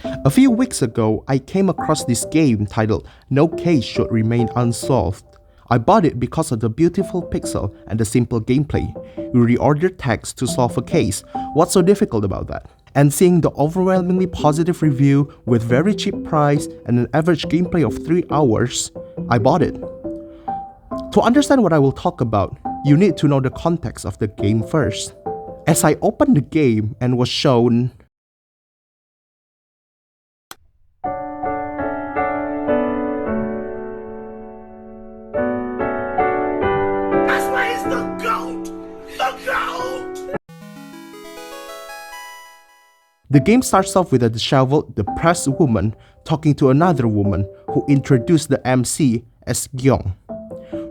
A few weeks ago, I came across this game titled No Case Should Remain Unsolved. I bought it because of the beautiful pixel and the simple gameplay. You reorder text to solve a case. What's so difficult about that? And seeing the overwhelmingly positive review with very cheap price and an average gameplay of 3 hours, I bought it. To understand what I will talk about, you need to know the context of the game first. As I opened the game and was shown the game starts off with a disheveled, depressed woman talking to another woman who introduced the MC as Gyeong,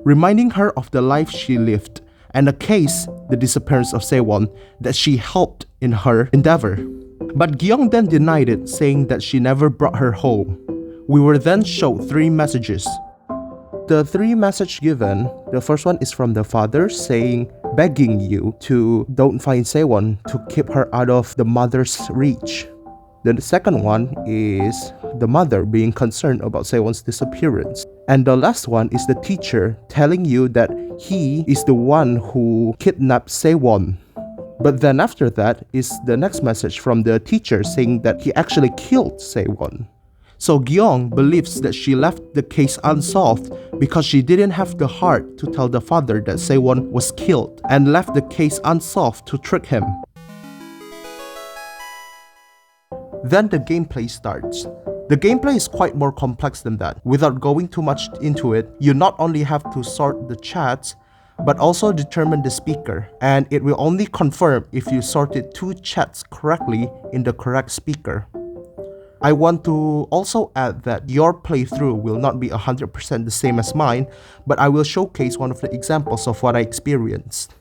reminding her of the life she lived and a case, the disappearance of Sewon, that she helped in her endeavor. But Gyeong then denied it, saying that she never brought her home. We were then showed 3 messages. The 3 messages given, the first one is from the father saying, begging you to don't find Sewon, to keep her out of the mother's reach. Then the second one is the mother being concerned about Sewon's disappearance. And the last one is the teacher telling you that he is the one who kidnapped Sewon. But then after that is the next message from the teacher saying that he actually killed Sewon. So Gyeong believes that she left the case unsolved because she didn't have the heart to tell the father that Sewon was killed and left the case unsolved to trick him. Then the gameplay starts. The gameplay is quite more complex than that. Without going too much into it, you not only have to sort the chats, but also determine the speaker, and it will only confirm if you sorted 2 chats correctly in the correct speaker. I want to also add that your playthrough will not be 100% the same as mine, but I will showcase one of the examples of what I experienced.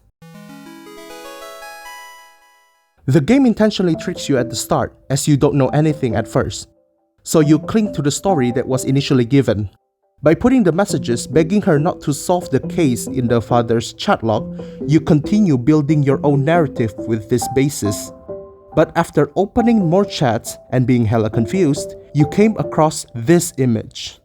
The game intentionally tricks you at the start, as you don't know anything at first. So you cling to the story that was initially given. By putting the messages begging her not to solve the case in the father's chat log, you continue building your own narrative with this basis. But after opening more chats and being hella confused, you came across this image.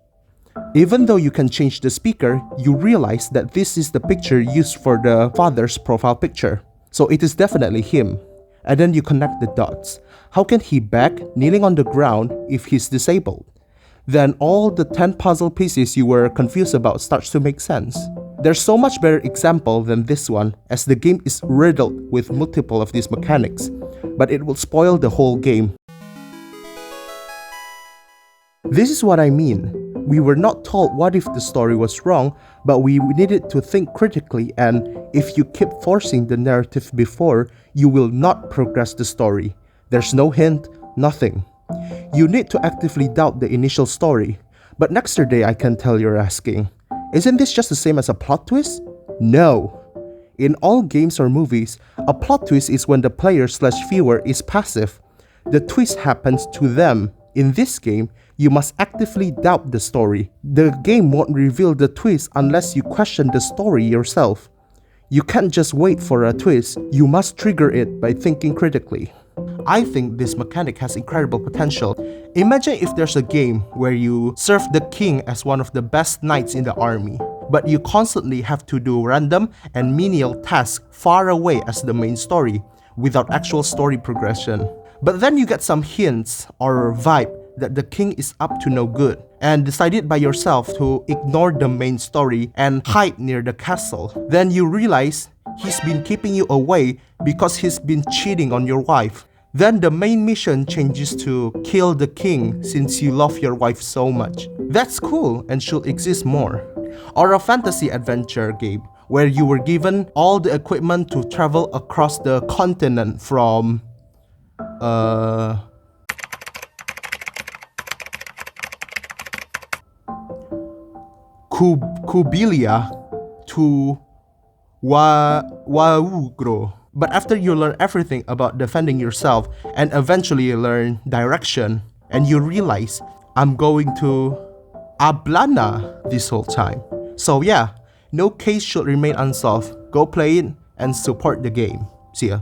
Even though you can change the speaker, you realize that this is the picture used for the father's profile picture. So it is definitely him. And then you connect the dots. How can he beg, kneeling on the ground, if he's disabled? Then all the 10 puzzle pieces you were confused about starts to make sense. There's so much better example than this one, as the game is riddled with multiple of these mechanics, but it will spoil the whole game. This is what I mean. We were not told what if the story was wrong, but we needed to think critically, and if you keep forcing the narrative before, you will not progress the story. There's no hint, nothing. You need to actively doubt the initial story. But yesterday I can tell you're asking, isn't this just the same as a plot twist? No. In all games or movies, a plot twist is when the player/viewer is passive. The twist happens to them. In this game, you must actively doubt the story. The game won't reveal the twist unless you question the story yourself. You can't just wait for a twist, you must trigger it by thinking critically. I think this mechanic has incredible potential. Imagine if there's a game where you serve the king as one of the best knights in the army, but you constantly have to do random and menial tasks far away as the main story, without actual story progression. But then you get some hints or vibe that the king is up to no good, and decided by yourself to ignore the main story and hide near the castle. Then you realize he's been keeping you away because he's been cheating on your wife. Then the main mission changes to kill the king since you love your wife so much. That's cool and should exist more. Or a fantasy adventure game where you were given all the equipment to travel across the continent from Kubilia to Waugro. But after you learn everything about defending yourself and eventually you learn direction, and you realize, I'm going to Ablana this whole time. So yeah, no case should remain unsolved. Go play it and support the game. See ya.